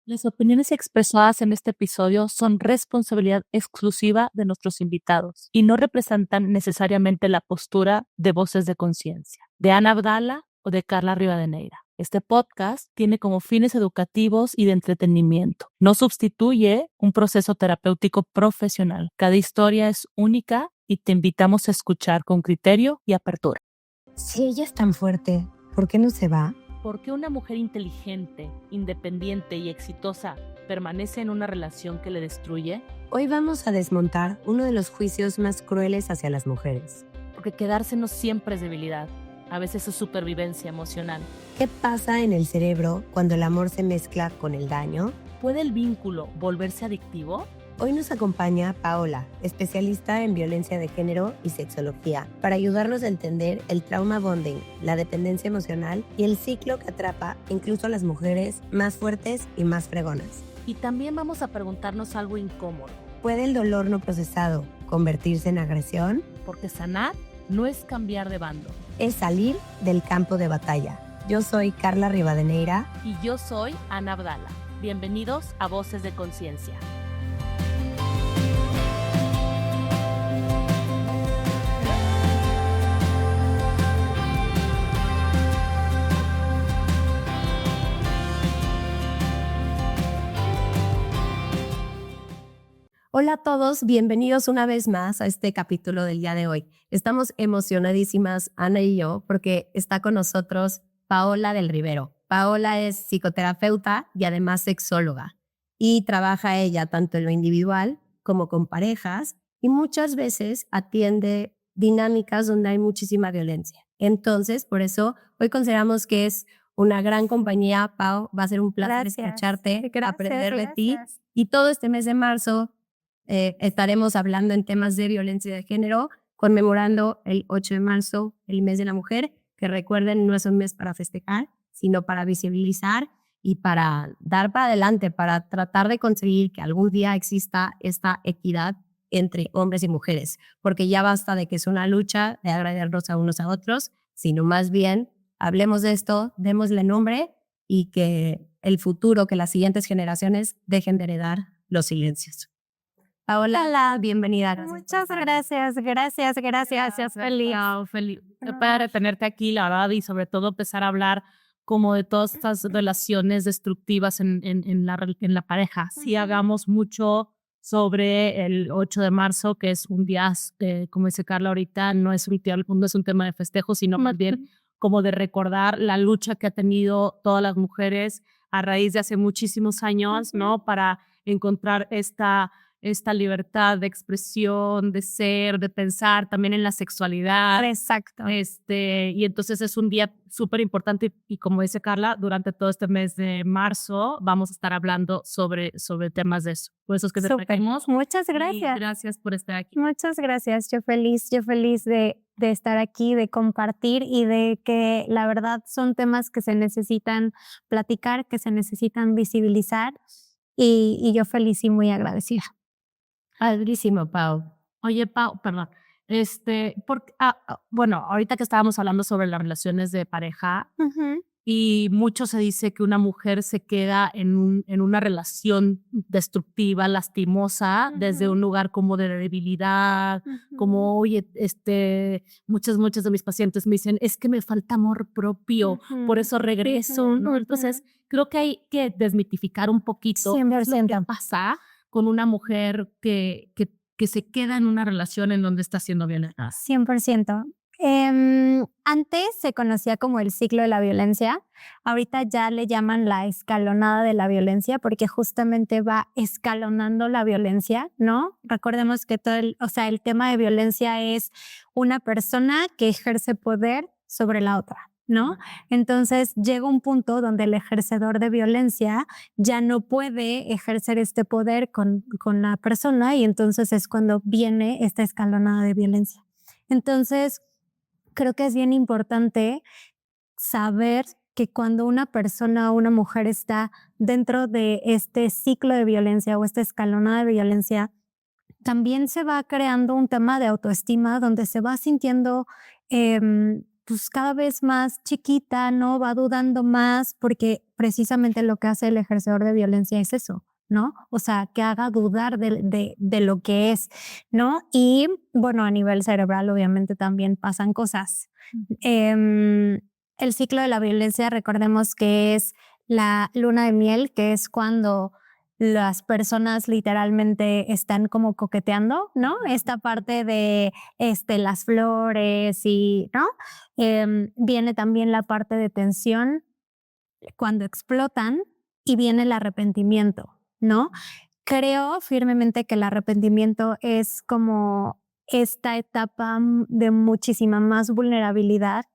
Las opiniones expresadas en este episodio son responsabilidad exclusiva de nuestros invitados y no representan necesariamente la postura de Voces de Conciencia, de Ana Abdala o de Carla Rivadeneira. Este podcast tiene como fines educativos y de entretenimiento. No sustituye un proceso terapéutico profesional. Cada historia es única y te invitamos a escuchar con criterio y apertura. Si ella es tan fuerte, ¿por qué no se va? ¿Por qué una mujer inteligente, independiente y exitosa permanece en una relación que le destruye? Hoy vamos a desmontar uno de los juicios más crueles hacia las mujeres. Porque quedarse no siempre es debilidad, a veces es supervivencia emocional. ¿Qué pasa en el cerebro cuando el amor se mezcla con el daño? ¿Puede el vínculo volverse adictivo? Hoy nos acompaña Paola, especialista en violencia de género y sexología, para ayudarnos a entender el trauma bonding, la dependencia emocional y el ciclo que atrapa incluso a las mujeres más fuertes y más fregonas. Y también vamos a preguntarnos algo incómodo. ¿Puede el dolor no procesado convertirse en agresión? Porque sanar no es cambiar de bando. Es salir del campo de batalla. Yo soy Carla Rivadeneira. Y yo soy Ana Abdala. Bienvenidos a Voces de Conciencia. Hola a todos, bienvenidos una vez más a este capítulo del día de hoy. Estamos emocionadísimas, Ana y yo, porque está con nosotros Paola del Rivero. Paola es psicoterapeuta y además sexóloga y trabaja ella tanto en lo individual como con parejas y muchas veces atiende dinámicas donde hay muchísima violencia. Entonces, por eso hoy consideramos que es una gran compañía. Pau, va a ser un placer escucharte, aprender de ti. Y todo este mes de marzo estaremos hablando en temas de violencia de género, conmemorando el 8 de marzo, el mes de la mujer, que recuerden, no es un mes para festejar, sino para visibilizar y para dar para adelante, para tratar de conseguir que algún día exista esta equidad entre hombres y mujeres, porque ya basta de que es una lucha de agradarnos a unos a otros, sino más bien hablemos de esto, démosle nombre y que el futuro, que las siguientes generaciones dejen de heredar los silencios. Paola, bienvenida. Muchas gracias, Feli. Para tenerte aquí, la verdad, y sobre todo empezar a hablar como de todas estas relaciones destructivas en la pareja. Sí, hagamos mucho sobre el 8 de marzo, que es un día, como dice Carla ahorita, no es un tema de festejo, sino más bien como de recordar la lucha que ha tenido todas las mujeres a raíz de hace muchísimos años, ¿no? Para encontrar esta libertad de expresión, de ser, de pensar, también en la sexualidad. Exacto. Y entonces es un día súper importante y como dice Carla, durante todo este mes de marzo vamos a estar hablando sobre temas de eso. Por eso es que te trajimos. Muchas gracias. Y gracias por estar aquí. Muchas gracias. Yo feliz de estar aquí, de compartir y de que la verdad son temas que se necesitan platicar, que se necesitan visibilizar y yo feliz y muy agradecida. Padrísimo, Pau. Oye, Pau, perdón. Bueno, ahorita que estábamos hablando sobre las relaciones de pareja, y mucho se dice que una mujer se queda en una relación destructiva, lastimosa, desde un lugar como de debilidad, como, oye, muchas de mis pacientes me dicen, es que me falta amor propio, por eso regreso, ¿no? Entonces, creo que hay que desmitificar un poquito qué es lo que pasa con una mujer que se queda en una relación en donde está siendo violentada. 100%. Antes se conocía como el ciclo de la violencia, ahorita ya le llaman la escalonada de la violencia porque justamente va escalonando la violencia, ¿no? Recordemos que el tema de violencia es una persona que ejerce poder sobre la otra, ¿no? Entonces llega un punto donde el ejercedor de violencia ya no puede ejercer este poder con la persona y entonces es cuando viene esta escalonada de violencia. Entonces, creo que es bien importante saber que cuando una persona o una mujer está dentro de este ciclo de violencia o esta escalonada de violencia, también se va creando un tema de autoestima donde se va sintiendo pues cada vez más chiquita, ¿no? Va dudando más porque precisamente lo que hace el ejercedor de violencia es eso, ¿no? O sea, que haga dudar de lo que es, ¿no? Y bueno, a nivel cerebral obviamente también pasan cosas. El ciclo de la violencia, recordemos que es la luna de miel, que es cuando las personas literalmente están como coqueteando, ¿no? Esta parte de las flores y, ¿no? Viene también la parte de tensión cuando explotan y viene el arrepentimiento, ¿no? Creo firmemente que el arrepentimiento es como esta etapa de muchísima más vulnerabilidad,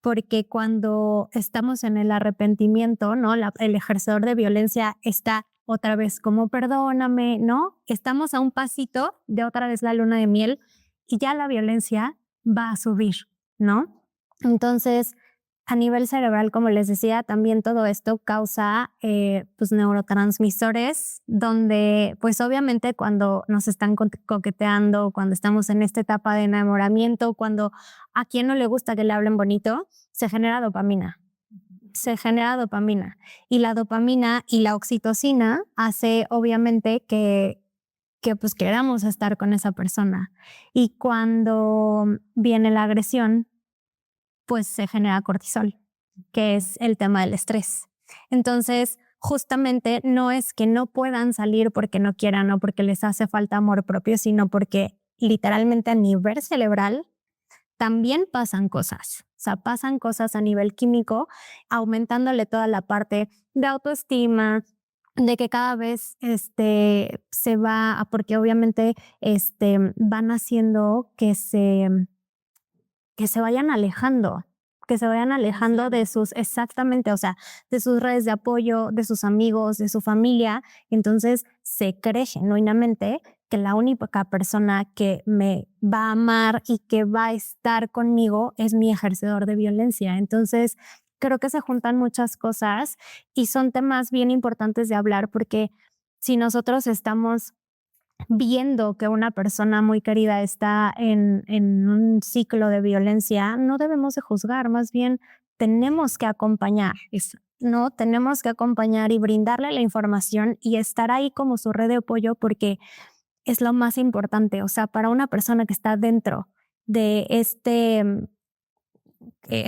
porque cuando estamos en el arrepentimiento, ¿no? El ejercedor de violencia está otra vez como perdóname, ¿no? Estamos a un pasito de otra vez la luna de miel y ya la violencia va a subir, ¿no? Entonces, a nivel cerebral, como les decía, también todo esto causa pues neurotransmisores donde pues obviamente cuando nos están coqueteando, cuando estamos en esta etapa de enamoramiento, cuando a quien no le gusta que le hablen bonito, se genera dopamina. Se genera dopamina y la dopamina y la oxitocina hace obviamente que pues queramos estar con esa persona. Y cuando viene la agresión, pues se genera cortisol, que es el tema del estrés. Entonces, justamente no es que no puedan salir porque no quieran o porque les hace falta amor propio, sino porque literalmente a nivel cerebral también pasan cosas. O sea, pasan cosas a nivel químico, aumentándole toda la parte de autoestima, de que cada vez se va, porque obviamente van haciendo que se vayan alejando, de sus, exactamente, o sea, de sus redes de apoyo, de sus amigos, de su familia. Entonces se cree genuinamente que la única persona que me va a amar y que va a estar conmigo es mi ejercedor de violencia. Entonces creo que se juntan muchas cosas y son temas bien importantes de hablar porque si nosotros estamos viendo que una persona muy querida está en un ciclo de violencia, no debemos de juzgar, más bien tenemos que acompañar, ¿no? Tenemos que acompañar y brindarle la información y estar ahí como su red de apoyo porque es lo más importante. O sea, para una persona que está dentro de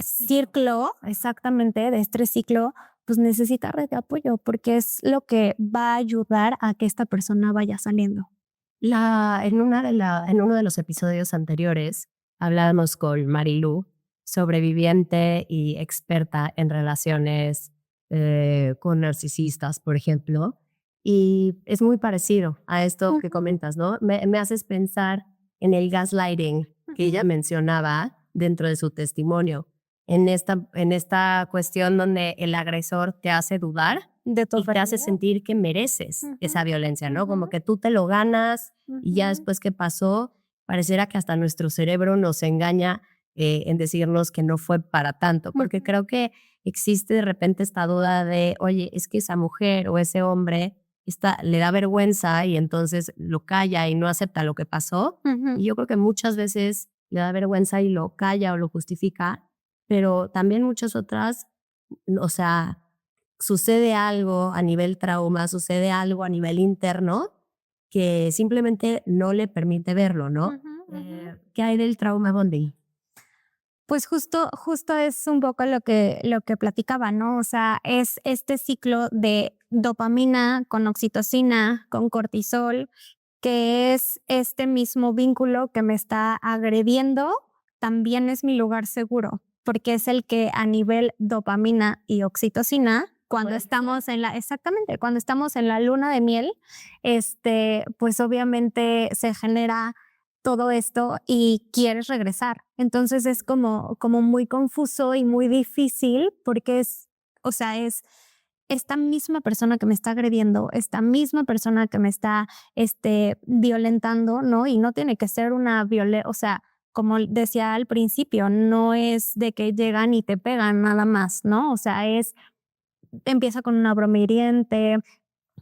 ciclo, exactamente, de este ciclo, pues necesita red de apoyo porque es lo que va a ayudar a que esta persona vaya saliendo. En uno de los episodios anteriores hablábamos con Marilu, sobreviviente y experta en relaciones con narcisistas, por ejemplo, y es muy parecido a esto que comentas, ¿no? Me haces pensar en el gaslighting que ella mencionaba dentro de su testimonio, en esta cuestión donde el agresor te hace dudar De tu y te hace realidad. sentir que mereces Ujú. esa violencia, ¿no? Como Ujú. que tú te lo ganas y ya Ujú. después que pasó, pareciera que hasta nuestro cerebro nos engaña en decirnos que no fue para tanto, porque Ujú. creo que existe de repente esta duda de, oye, es que esa mujer o ese hombre le da vergüenza y entonces lo calla y no acepta lo que pasó. Ujú. Y yo creo que muchas veces le da vergüenza y lo calla o lo justifica, pero también muchas otras, o sea, sucede algo a nivel trauma, sucede algo a nivel interno que simplemente no le permite verlo, ¿no? Ujú. Ujú. ¿Qué hay del trauma bonding? Pues justo es un poco lo que platicaba, ¿no? O sea, es este ciclo de dopamina con oxitocina, con cortisol, que es este mismo vínculo que me está agrediendo, también es mi lugar seguro, porque es el que a nivel dopamina y oxitocina, cuando Puede estamos exactamente, cuando estamos en la luna de miel, pues obviamente se genera todo esto y quieres regresar. Entonces es como muy confuso y muy difícil porque o sea, es esta misma persona que me está agrediendo, esta misma persona que me está violentando, ¿no? Y no tiene que ser una violencia, o sea, como decía al principio, no es de que llegan y te pegan nada más, ¿no? O sea, empieza con una broma hiriente,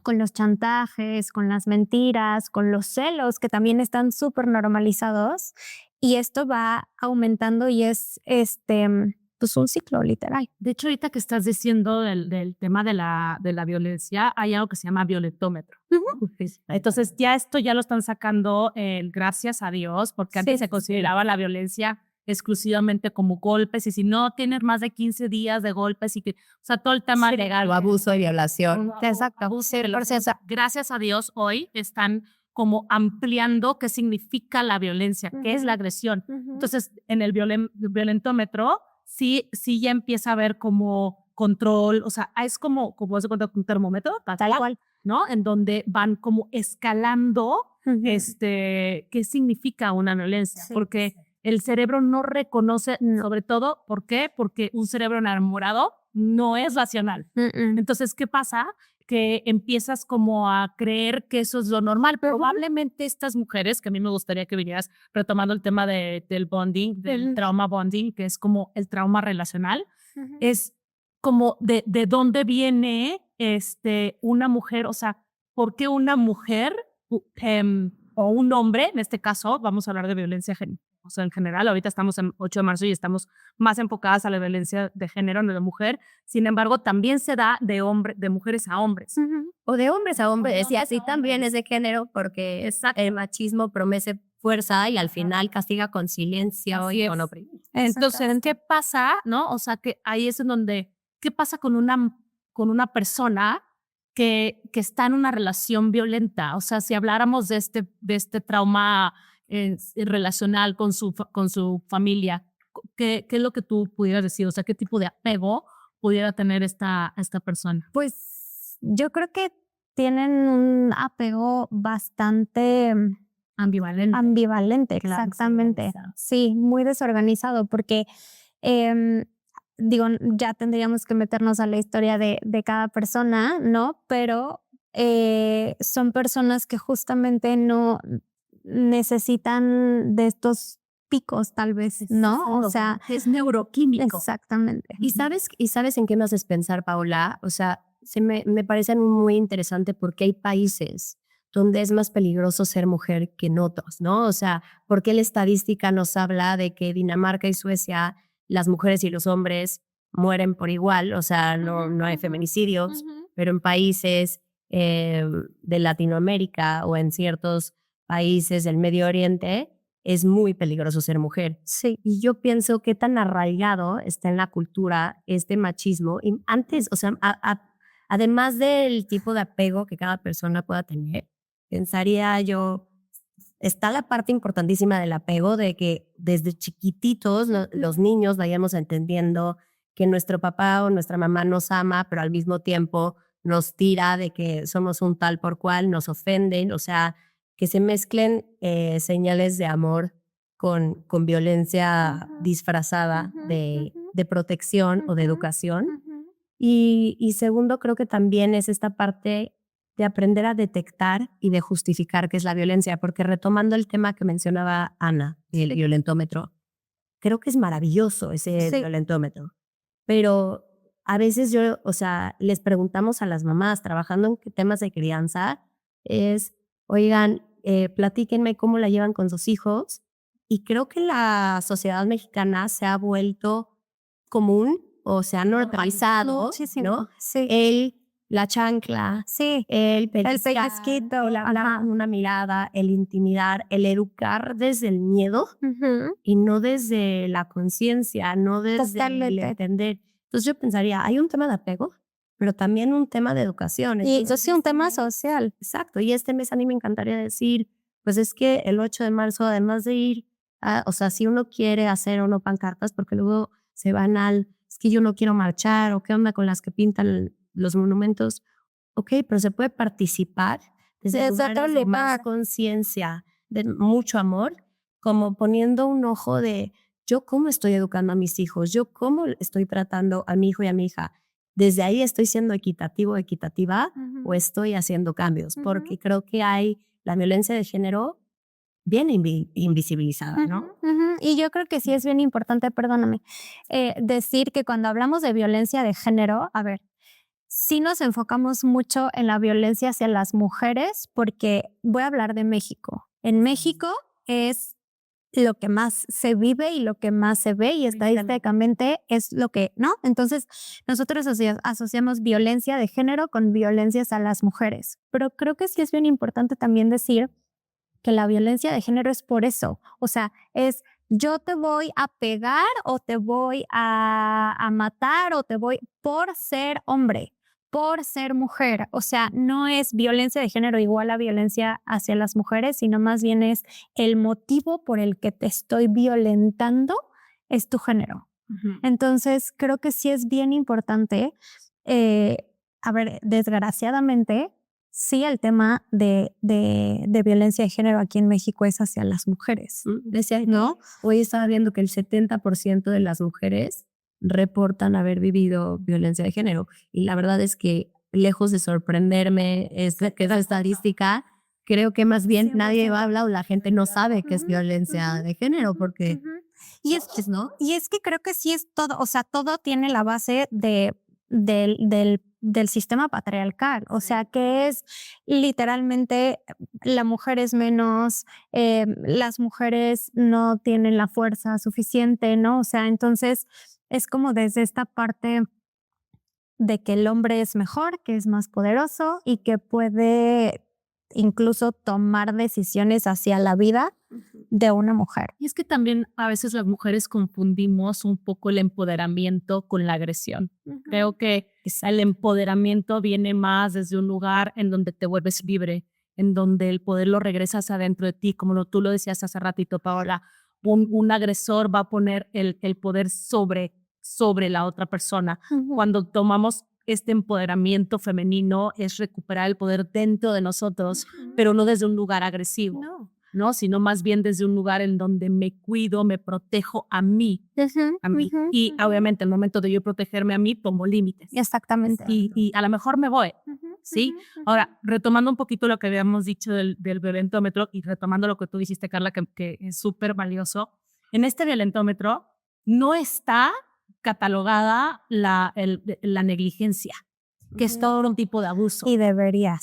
con los chantajes, con las mentiras, con los celos que también están súper normalizados y esto va aumentando y es pues un ciclo literal. De hecho, ahorita que estás diciendo del tema de la violencia, hay algo que se llama violentómetro. Entonces, esto ya lo están sacando, gracias a Dios, porque antes se consideraba la violencia exclusivamente como golpes, y si no tienes más de 15 días de golpes, y que, o sea, todo el tema legal. O abuso y violación. Exacto. Abuso y violación. O sea, gracias a Dios, hoy están como ampliando qué significa la violencia, qué es la agresión. Entonces, en el violentómetro, sí ya empieza a haber como control, o sea, es como se cuenta un termómetro, Tal cual. ¿no? En donde van como escalando qué significa una violencia, porque el cerebro no reconoce, sobre todo, ¿por qué? Porque un cerebro enamorado no es racional. Entonces, ¿qué pasa? Que empiezas como a creer que eso es lo normal. Probablemente estas mujeres, que a mí me gustaría que vinieras retomando el tema del bonding, del trauma bonding, que es como el trauma relacional, es como de dónde viene una mujer, o sea, ¿por qué una mujer o un hombre, en este caso, vamos a hablar de violencia o sea, en general, ahorita estamos en 8 de marzo y estamos más enfocadas a la violencia de género, no de mujer. Sin embargo, también se da de mujeres a hombres. O de hombres a hombres, y así también es de género, porque el machismo promete fuerza y al final castiga con silencio y con opresión. Entonces, ¿qué pasa? ¿No? O sea, que ahí es en donde, ¿qué pasa con una persona que está en una relación violenta? O sea, si habláramos de este trauma relacional con su familia, ¿qué es lo que tú pudieras decir? O sea, ¿qué tipo de apego pudiera tener esta persona? Pues yo creo que tienen un apego bastante ambivalente, exactamente. Sí, muy desorganizado, porque digo, ya tendríamos que meternos a la historia de cada persona, ¿no? Pero son personas que justamente no necesitan de estos picos, tal vez, ¿no? O sea, es neuroquímico. Exactamente. ¿Y sabes en qué me haces pensar, Paola? O sea, me parecen muy interesante porque hay países donde es más peligroso ser mujer que en otros, ¿no? O sea, porque la estadística nos habla de que Dinamarca y Suecia, las mujeres y los hombres mueren por igual, o sea, no hay feminicidios, pero en países de Latinoamérica o en ciertos países del Medio Oriente es muy peligroso ser mujer. Sí. Y yo pienso que tan arraigado está en la cultura este machismo. Y antes, o sea, además del tipo de apego que cada persona pueda tener, pensaría yo, está la parte importantísima del apego, de que desde chiquititos los niños vayamos entendiendo que nuestro papá o nuestra mamá nos ama, pero al mismo tiempo nos tira de que somos un tal por cual, nos ofenden, o sea, que se mezclen señales de amor con violencia disfrazada de protección o de educación. Y segundo, creo que también es esta parte de aprender a detectar y de justificar qué es la violencia, porque retomando el tema que mencionaba Ana, el violentómetro, creo que es maravilloso ese violentómetro, pero a veces o sea, les preguntamos a las mamás trabajando en temas de crianza, oigan, platíquenme cómo la llevan con sus hijos, y creo que la sociedad mexicana se ha vuelto común, o se ha normalizado, ¿no? Sí. La chancla, Sí. el pellizquito, una mirada, el intimidar, el educar desde el miedo y no desde la conciencia, no desde el entender. Entonces yo pensaría, hay un tema de apego, pero también un tema de educación. Y eso sí, un tema social. Exacto. Y este mes a mí me encantaría decir, pues es que el 8 de marzo, además de ir o sea, si uno quiere hacer o no pancartas, porque luego se van es que yo no quiero marchar, o qué onda con las que pintan los monumentos. Ok, pero se puede participar desde lugares de más conciencia, de mucho amor, como poniendo un ojo de yo cómo estoy educando a mis hijos, yo cómo estoy tratando a mi hijo y a mi hija. Desde ahí estoy siendo equitativo, equitativa, o estoy haciendo cambios, porque creo que la violencia de género bien invisibilizada, ¿no? Y yo creo que sí es bien importante, perdóname, decir que cuando hablamos de violencia de género, a ver, sí nos enfocamos mucho en la violencia hacia las mujeres, porque voy a hablar de México. En México es lo que más se vive y lo que más se ve y estadísticamente es lo que, ¿no? Entonces, nosotros asociamos violencia de género con violencias a las mujeres, pero creo que sí es bien importante también decir que la violencia de género es por eso, o sea, es yo te voy a pegar o te voy a matar o te voy por ser hombre, por ser mujer. O sea, no es violencia de género igual a violencia hacia las mujeres, sino más bien es el motivo por el que te estoy violentando es tu género. Entonces, creo que sí es bien importante. A ver, desgraciadamente, sí el tema de violencia de género aquí en México es hacia las mujeres. Decía, ¿no? Hoy estaba viendo que el 70% de las mujeres reportan haber vivido violencia de género. Y la verdad es que, lejos de sorprenderme que esa estadística, creo que más bien nadie habla o la gente no sabe qué es violencia de género, porque y es que creo que sí es todo, o sea, todo tiene la base del sistema patriarcal, o sea, que es literalmente la mujer es menos, las mujeres no tienen la fuerza suficiente, ¿no? O sea, entonces es como desde esta parte de que el hombre es mejor, que es más poderoso y que puede incluso tomar decisiones hacia la vida de una mujer. Y es que también a veces las mujeres confundimos un poco el empoderamiento con la agresión. Creo que el empoderamiento viene más desde un lugar en donde te vuelves libre, en donde el poder lo regresas adentro de ti, como tú lo decías hace ratito, Paola. Un agresor va a poner el poder sobre la otra persona. Cuando tomamos este empoderamiento femenino es recuperar el poder dentro de nosotros, pero no desde un lugar agresivo. No, sino más bien desde un lugar en donde me cuido, me protejo a mí. Y obviamente el momento de yo protegerme a mí, pongo límites. Exactamente. Y a lo mejor me voy, ¿sí? Ahora, retomando un poquito lo que habíamos dicho del violentómetro y retomando lo que tú dijiste, Carla, que es súper valioso, en este violentómetro no está catalogada la negligencia, que es todo un tipo de abuso. Y debería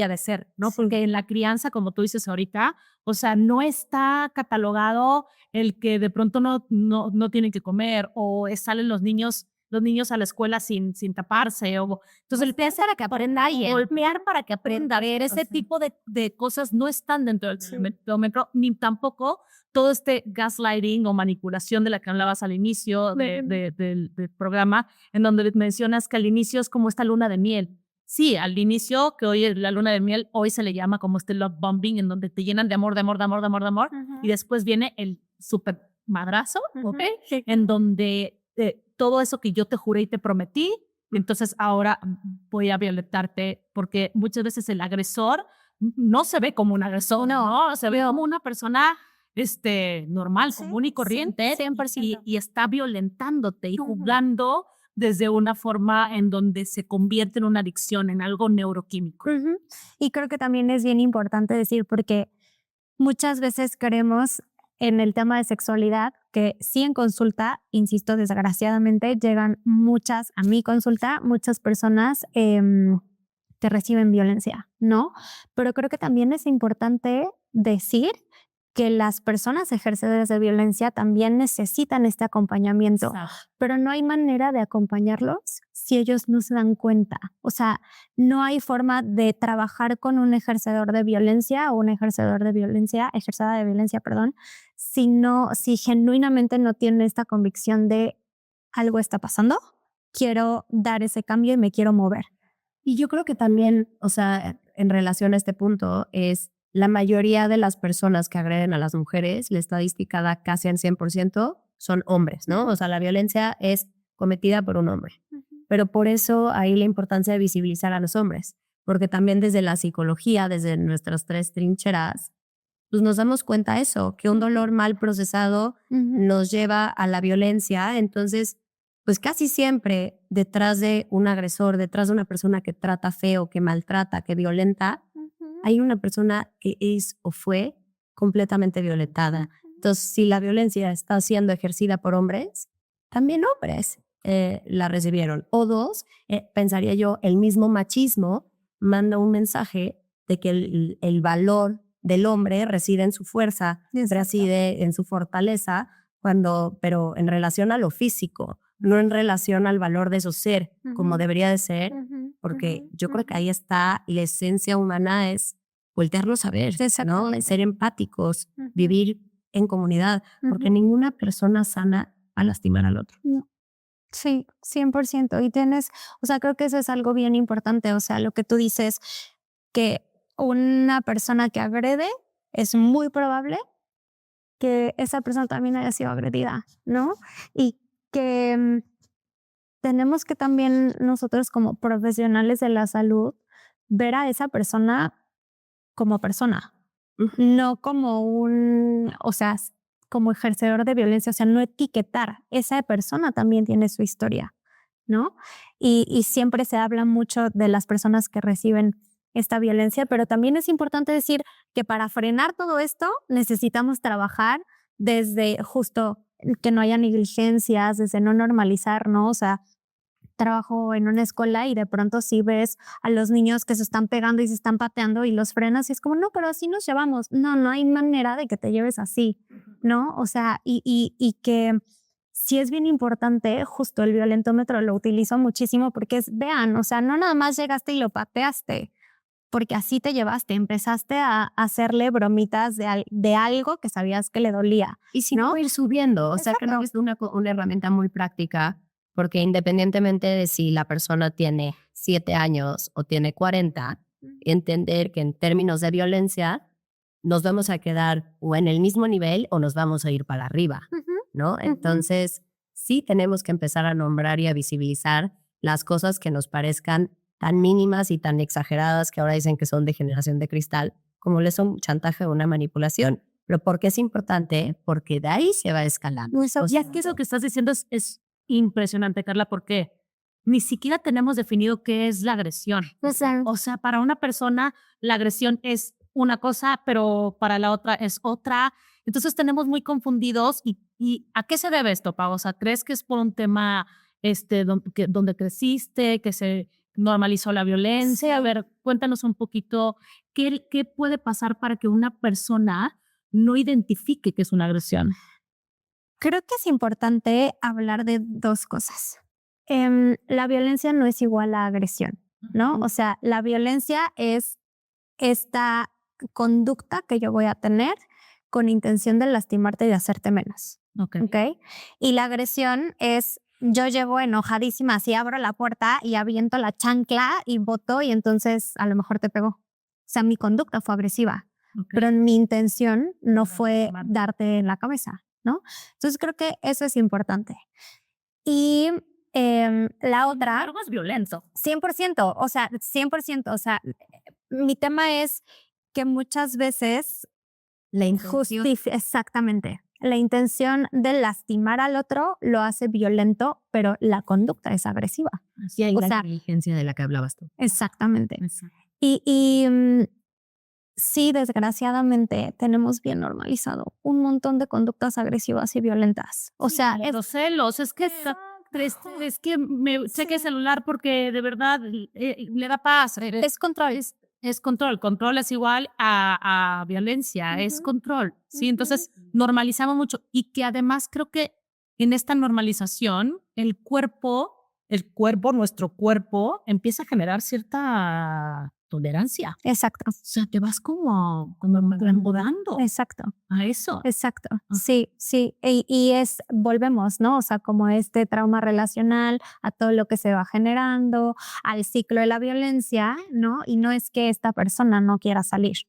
de ser, ¿no? Porque en la crianza, como tú dices ahorita, o sea, no está catalogado el que de pronto no tienen que comer o salen los niños a la escuela sin taparse. Entonces, golpear para que aprenda golpear para que aprenda. Ver ese tipo de cosas no están dentro del violentómetro, ni tampoco todo este gaslighting o manipulación de la que hablabas al inicio del programa, en donde mencionas que al inicio es como esta luna de miel. Sí, al inicio, que hoy es la luna de miel, hoy se le llama como este love bombing, en donde te llenan de amor, y después viene el super madrazo, ¿ok? En donde todo eso que yo te juré y te prometí, entonces ahora voy a violentarte, porque muchas veces el agresor no se ve como un agresor, no, se ve como una persona normal, común y corriente, 100%. y está violentándote y jugando desde una forma en donde se convierte en una adicción, en algo neuroquímico. Y creo que también es bien importante decir, porque muchas veces creemos en el tema de sexualidad que sí en consulta, insisto, desgraciadamente llegan a mi consulta, muchas personas que reciben violencia, ¿no? Pero creo que también es importante decir que las personas ejercedoras de violencia también necesitan este acompañamiento, pero no hay manera de acompañarlos si ellos no se dan cuenta. O sea, no hay forma de trabajar con un ejercedor de violencia o un ejercedora de violencia, si genuinamente no tienen esta convicción de algo está pasando, quiero dar ese cambio y me quiero mover. Y yo creo que también, o sea, en relación a este punto, es la mayoría de las personas que agreden a las mujeres, la estadística da casi al 100%, son hombres, ¿no? O sea, la violencia es cometida por un hombre. Pero por eso ahí la importancia de visibilizar a los hombres, porque también desde la psicología, desde nuestras 3 trincheras, pues nos damos cuenta de eso, que un dolor mal procesado nos lleva a la violencia. Entonces, pues casi siempre detrás de un agresor, detrás de una persona que trata feo, que maltrata, que violenta, hay una persona que es o fue completamente violentada. Entonces, si la violencia está siendo ejercida por hombres, también hombres la recibieron. O 2, pensaría yo, el mismo machismo manda un mensaje de que el valor del hombre reside en su fuerza, reside en su fortaleza, pero en relación a lo físico, no en relación al valor de su ser, como debería de ser, porque yo creo que ahí está la esencia humana, es voltearnos a ver, ¿no? Ser empáticos, vivir en comunidad, porque ninguna persona sana va a lastimar al otro. No. Sí, 100%. Y tienes, o sea, creo que eso es algo bien importante. O sea, lo que tú dices, que una persona que agrede es muy probable que esa persona también haya sido agredida, ¿no? Y que tenemos que también nosotros como profesionales de la salud ver a esa persona como persona, no como o sea, como ejercedor de violencia, o sea, no etiquetar. Esa persona también tiene su historia, ¿no? Y siempre se habla mucho de las personas que reciben esta violencia, pero también es importante decir que para frenar todo esto necesitamos trabajar desde justo que no haya negligencias, desde no normalizar, ¿no? O sea, trabajo en una escuela y de pronto sí ves a los niños que se están pegando y se están pateando y los frenas y es como, no, pero así nos llevamos. No, no hay manera de que te lleves así, ¿no? O sea, y que sí es bien importante, justo el violentómetro lo utilizo muchísimo porque vean, o sea, no nada más llegaste y lo pateaste, porque así te llevaste, empezaste a hacerle bromitas de algo que sabías que le dolía. Y si ¿no? no, ir subiendo. O sea, creo que es una herramienta muy práctica, porque independientemente de si la persona tiene 7 años o tiene 40, entender que en términos de violencia nos vamos a quedar o en el mismo nivel o nos vamos a ir para arriba, ¿no? Entonces, sí tenemos que empezar a nombrar y a visibilizar las cosas que nos parezcan tan mínimas y tan exageradas que ahora dicen que son de generación de cristal, como le son un chantaje o una manipulación. Pero ¿por qué es importante? Porque de ahí se va escalando. Ya que eso que estás diciendo es impresionante, Carla, porque ni siquiera tenemos definido qué es la agresión. O sea, para una persona la agresión es una cosa, pero para la otra es otra. Entonces tenemos muy confundidos. ¿Y a qué se debe esto, Pau? O sea, ¿crees que es por un tema donde creciste, que se normalizó la violencia? A ver, cuéntanos un poquito qué puede pasar para que una persona no identifique que es una agresión. Creo que es importante hablar de dos cosas. La violencia no es igual a agresión, ¿no? O sea, la violencia es esta conducta que yo voy a tener con intención de lastimarte y de hacerte menos. ¿Ok? Y la agresión es yo llego enojadísima, así abro la puerta y aviento la chancla y boto y entonces a lo mejor te pegó. O sea, mi conducta fue agresiva, pero mi intención no fue darte en la cabeza, ¿no? Entonces creo que eso es importante. Y la otra... Algo es violento. 100%, o sea, 100%. O sea, mi tema es que muchas veces la intención. Exactamente. La intención de lastimar al otro lo hace violento, pero la conducta es agresiva. Sí, hay la inteligencia de la que hablabas tú. Exactamente. Y sí, desgraciadamente tenemos bien normalizado un montón de conductas agresivas y violentas. O sea, los celos, es que me cheque el celular porque de verdad le da paz. Es control. Es control. Control es igual a violencia, es control. Sí, entonces normalizamos mucho y que además creo que en esta normalización nuestro cuerpo empieza a generar cierta tolerancia. Exacto. O sea, te vas como acomodando. Exacto. A eso. Exacto. Sí, sí. Y volvemos, ¿no? O sea, como este trauma relacional, a todo lo que se va generando, al ciclo de la violencia, ¿no? Y no es que esta persona no quiera salir.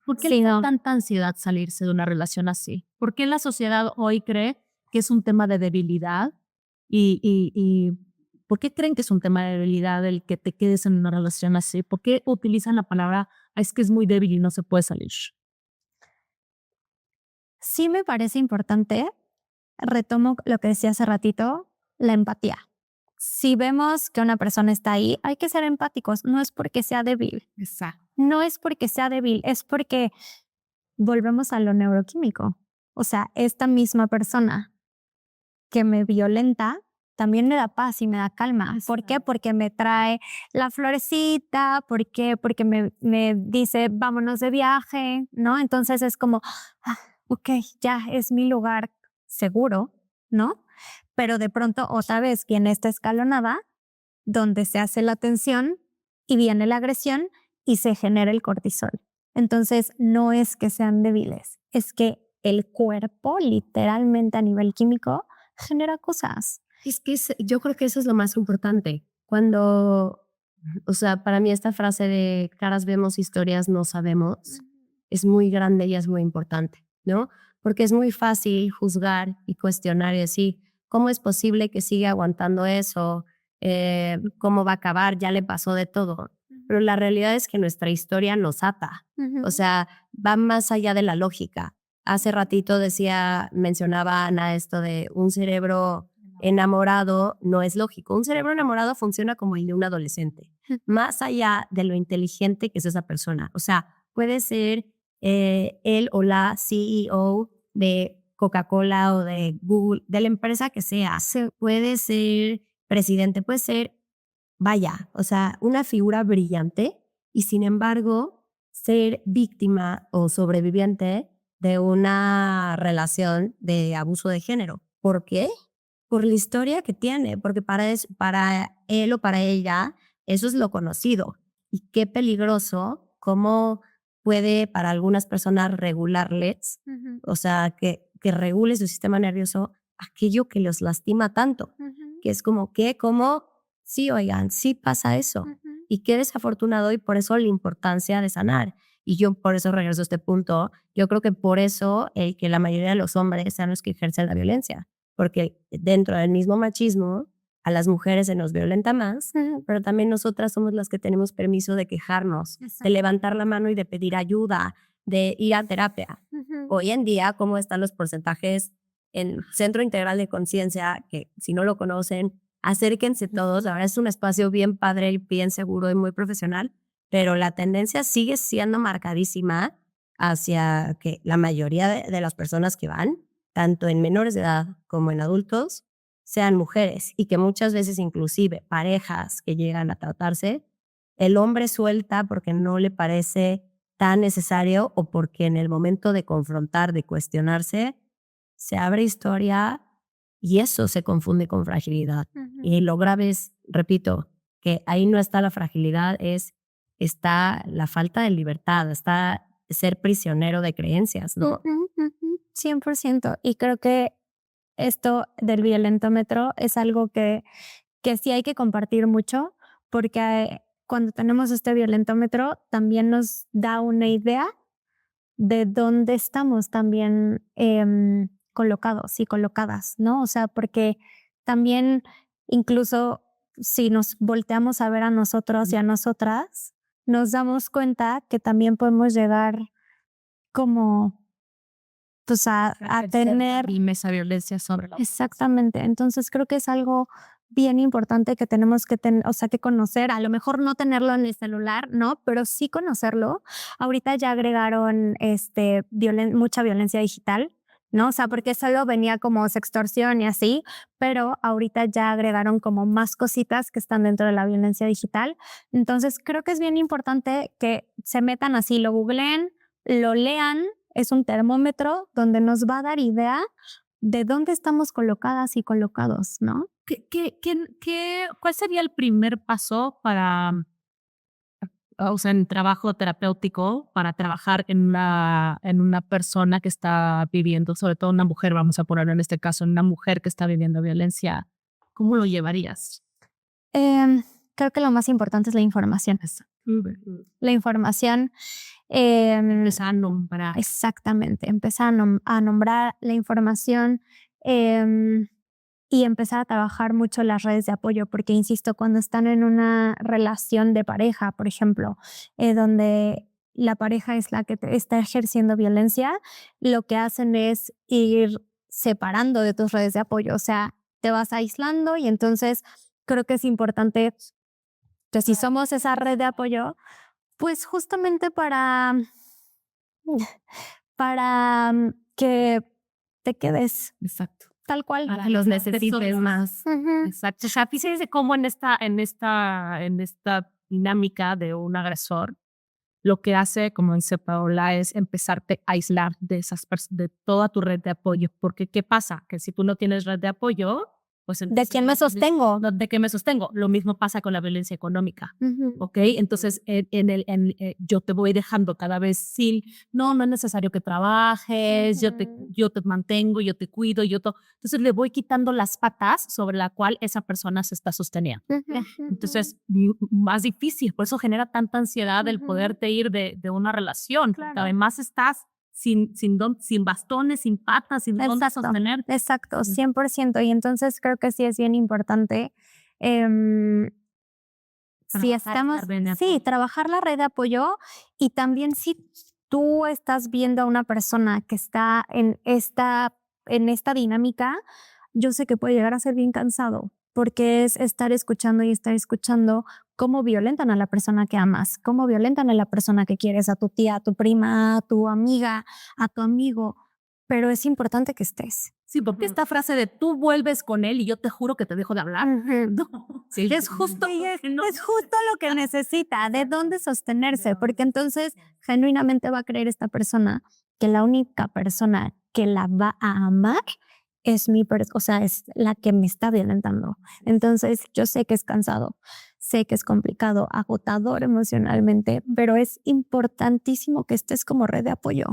¿Por qué le da tanta ansiedad salirse de una relación así? ¿Por qué la sociedad hoy cree que es un tema de debilidad? ¿Y por qué creen que es un tema de debilidad el que te quedes en una relación así? ¿Por qué utilizan la palabra es que es muy débil y no se puede salir? Sí me parece importante, retomo lo que decía hace ratito, la empatía. Si vemos que una persona está ahí, hay que ser empáticos. No es porque sea débil. Exacto. No es porque sea débil, es porque volvemos a lo neuroquímico. O sea, esta misma persona que me violenta también me da paz y me da calma. ¿Por qué? Porque me trae la florecita, ¿por qué? Porque me dice, vámonos de viaje, ¿no? Entonces es como, ok, ya es mi lugar seguro, ¿no? Pero de pronto otra vez viene esta escalonada donde se hace la tensión y viene la agresión y se genera el cortisol. Entonces no es que sean débiles, es que el cuerpo literalmente a nivel químico genera cosas. Yo creo que eso es lo más importante. Cuando, o sea, para mí esta frase de caras vemos, historias no sabemos, es muy grande y es muy importante, ¿no? Porque es muy fácil juzgar y cuestionar y decir, ¿cómo es posible que siga aguantando eso? ¿Cómo va a acabar? Ya le pasó de todo. Pero la realidad es que nuestra historia nos ata. O sea, va más allá de la lógica. Hace ratito mencionaba Ana esto de un cerebro enamorado no es lógico. Un cerebro enamorado funciona como el de un adolescente, más allá de lo inteligente que es esa persona. O sea, puede ser él o la CEO de Coca-Cola o de Google, de la empresa que sea. Puede ser presidente, puede ser, vaya, o sea, una figura brillante y sin embargo ser víctima o sobreviviente de una relación de abuso de género. ¿Por qué? Por la historia que tiene, porque para él o para ella eso es lo conocido. Y qué peligroso, cómo puede para algunas personas regularles, o sea, que regule su sistema nervioso aquello que los lastima tanto, que es como que, como, sí, oigan, sí pasa eso. Y qué desafortunado y por eso la importancia de sanar. Y yo por eso regreso a este punto, yo creo que por eso el que la mayoría de los hombres sean los que ejercen la violencia, porque dentro del mismo machismo a las mujeres se nos violenta más, pero también nosotras somos las que tenemos permiso de quejarnos, de levantar la mano y de pedir ayuda, de ir a terapia. Hoy en día, ¿cómo están los porcentajes en Centro Integral de Conciencia? Que si no lo conocen, acérquense todos. Ahora es un espacio bien padre y bien seguro y muy profesional, pero la tendencia sigue siendo marcadísima hacia que la mayoría de las personas que van, tanto en menores de edad como en adultos, sean mujeres y que muchas veces inclusive parejas que llegan a tratarse, el hombre suelta porque no le parece tan necesario o porque en el momento de confrontar, de cuestionarse, se abre historia y eso se confunde con fragilidad. Y lo grave es, repito, que ahí no está la fragilidad, está la falta de libertad, está ser prisionero de creencias, ¿no? 100%. Y creo que esto del violentómetro es algo que sí hay que compartir mucho, porque cuando tenemos este violentómetro también nos da una idea de dónde estamos también colocados y colocadas, ¿no? O sea, porque también incluso si nos volteamos a ver a nosotros y a nosotras, nos damos cuenta que también podemos llegar como pues a tener esa violencia sobre la exactamente. Entonces creo que es algo bien importante que tenemos que o sea, que conocer, a lo mejor no tenerlo en el celular, ¿no? Pero sí conocerlo. Ahorita ya agregaron mucha violencia digital, ¿no? O sea, porque solo venía como sextorsión y así, pero ahorita ya agregaron como más cositas que están dentro de la violencia digital. Entonces creo que es bien importante que se metan así, lo googleen, lo lean. Es un termómetro donde nos va a dar idea de dónde estamos colocadas y colocados, ¿no? ¿Cuál sería el primer paso para, o sea, en trabajo terapéutico, para trabajar en una persona que está viviendo, sobre todo una mujer, vamos a ponerlo en este caso, una mujer que está viviendo violencia? ¿Cómo lo llevarías? Creo que lo más importante es la información. La información. Empezar a nombrar. Exactamente, empezar a nombrar la información y empezar a trabajar mucho las redes de apoyo, porque insisto, cuando están en una relación de pareja, por ejemplo, donde la pareja es la que está ejerciendo violencia, lo que hacen es ir separando de tus redes de apoyo, o sea, te vas aislando y entonces creo que es importante que si somos esa red de apoyo, pues justamente para que te quedes. Exacto. tal cual. Para que los necesites más. Exacto. O sea, fíjense cómo en esta dinámica de un agresor, lo que hace, como dice Paola, es empezarte a aislar de toda tu red de apoyo. Porque, ¿qué pasa? Que si tú no tienes red de apoyo, pues ¿De entonces quién me sostengo? ¿de qué me sostengo? Lo mismo pasa con la violencia económica. ¿Ok? Entonces, yo te voy dejando cada vez sin, no es necesario que trabajes, yo te mantengo, yo te cuido, entonces le voy quitando las patas sobre la cual esa persona se está sosteniendo. Entonces, más difícil, por eso genera tanta ansiedad el poderte ir de una relación, porque además estás sin bastones, sin patas, sin dónde sostenerte. Exacto, 100%. Y entonces creo que sí es bien importante si estamos, trabajar la red de apoyo, y también si tú estás viendo a una persona que está en esta dinámica, yo sé que puede llegar a ser bien cansado, porque es estar escuchando y estar escuchando cómo violentan a la persona que amas, cómo violentan a la persona que quieres, a tu tía, a tu prima, a tu amiga, a tu amigo, pero es importante que estés. Sí, porque esta frase de tú vuelves con él y yo te juro que te dejo de hablar. No, sí, es justo, es justo lo que necesita, de dónde sostenerse, porque entonces genuinamente va a creer esta persona que la única persona que la va a amar es es la que me está violentando. Entonces yo sé que es cansado, sé que es complicado, agotador emocionalmente, pero es importantísimo que estés como red de apoyo.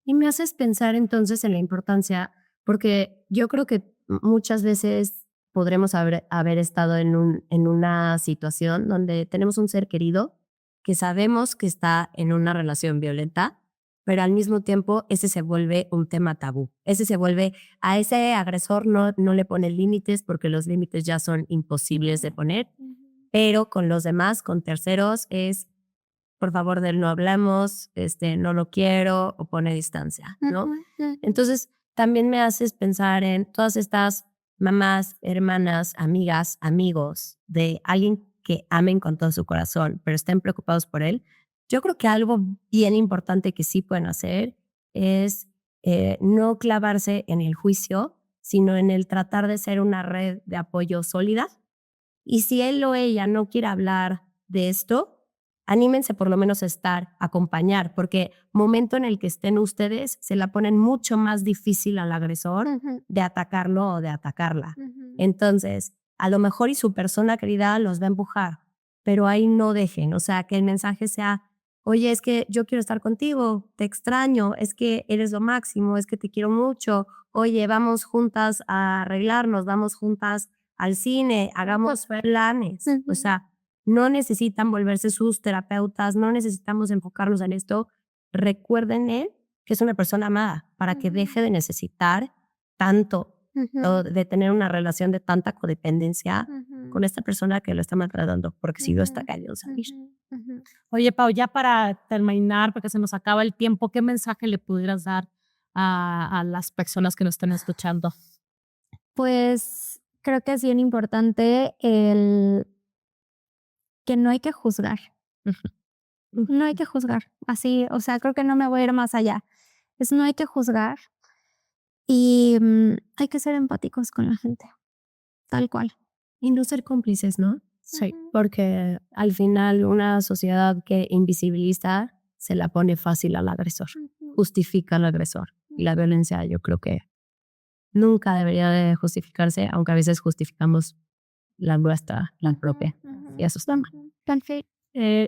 Y me haces pensar entonces en la importancia, porque yo creo que muchas veces podremos haber estado en una situación donde tenemos un ser querido que sabemos que está en una relación violenta, pero al mismo tiempo ese se vuelve un tema tabú. A ese agresor no le ponen límites porque los límites ya son imposibles de poner, pero con los demás, con terceros, es por favor de él no hablamos, no lo quiero, o pone distancia, ¿no? Entonces, también me haces pensar en todas estas mamás, hermanas, amigas, amigos de alguien que amen con todo su corazón, pero estén preocupados por él. Yo creo que algo bien importante que sí pueden hacer es no clavarse en el juicio, sino en el tratar de ser una red de apoyo sólida. Y si él o ella no quiere hablar de esto, anímense por lo menos a acompañar, porque momento en el que estén ustedes, se la ponen mucho más difícil al agresor de atacarlo o de atacarla. Entonces, a lo mejor y su persona querida los va a empujar, pero ahí no dejen, o sea, que el mensaje sea, oye, es que yo quiero estar contigo, te extraño, es que eres lo máximo, es que te quiero mucho, oye, vamos juntas a arreglarnos, vamos juntas al cine, hagamos planes, o sea, no necesitan volverse sus terapeutas, no necesitamos enfocarnos en esto. Recuerden que es una persona amada para que deje de necesitar tanto, o de tener una relación de tanta codependencia con esta persona que lo está maltratando, porque si no está cañón salir. Oye, Pau, ya para terminar, porque se nos acaba el tiempo, ¿qué mensaje le pudieras dar a las personas que nos están escuchando? Pues creo que es bien importante que no hay que juzgar. No hay que juzgar. Así, o sea, creo que no me voy a ir más allá. No hay que juzgar y hay que ser empáticos con la gente, tal cual. Y no ser cómplices, ¿no? Sí. Porque al final una sociedad que invisibiliza se la pone fácil al agresor, justifica al agresor. Y la violencia yo creo que nunca debería de justificarse, aunque a veces justificamos la nuestra, la propia. Y eso está mal.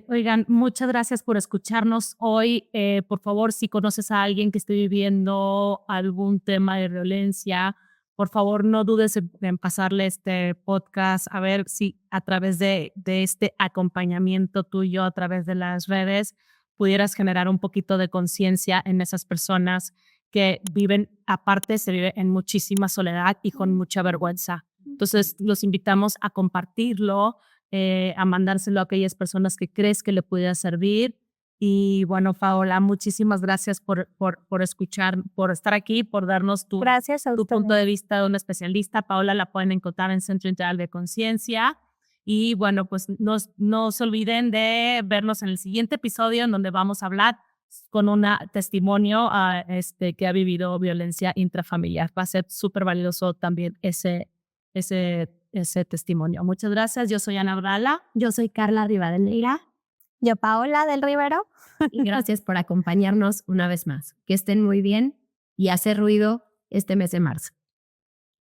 Oigan, muchas gracias por escucharnos hoy. Por favor, si conoces a alguien que esté viviendo algún tema de violencia, por favor, no dudes en pasarle este podcast, a ver si a través de este acompañamiento tuyo, a través de las redes, pudieras generar un poquito de conciencia en esas personas que viven, aparte, se vive en muchísima soledad y con mucha vergüenza. Entonces, los invitamos a compartirlo, a mandárselo a aquellas personas que crees que le pudiera servir. Y bueno, Paola, muchísimas gracias por escuchar, por estar aquí, por darnos tu punto de vista de un especialista. Paola la pueden encontrar en Centro Integral de Conciencia. Y bueno, pues no se olviden de vernos en el siguiente episodio en donde vamos a hablar con un testimonio que ha vivido violencia intrafamiliar. Va a ser súper valioso también ese testimonio. Muchas gracias. Yo soy Ana Brala. Yo soy Carla Rivadeneira. Yo Paola del Rivero. Y gracias por acompañarnos una vez más. Que estén muy bien y hacer ruido este mes de marzo.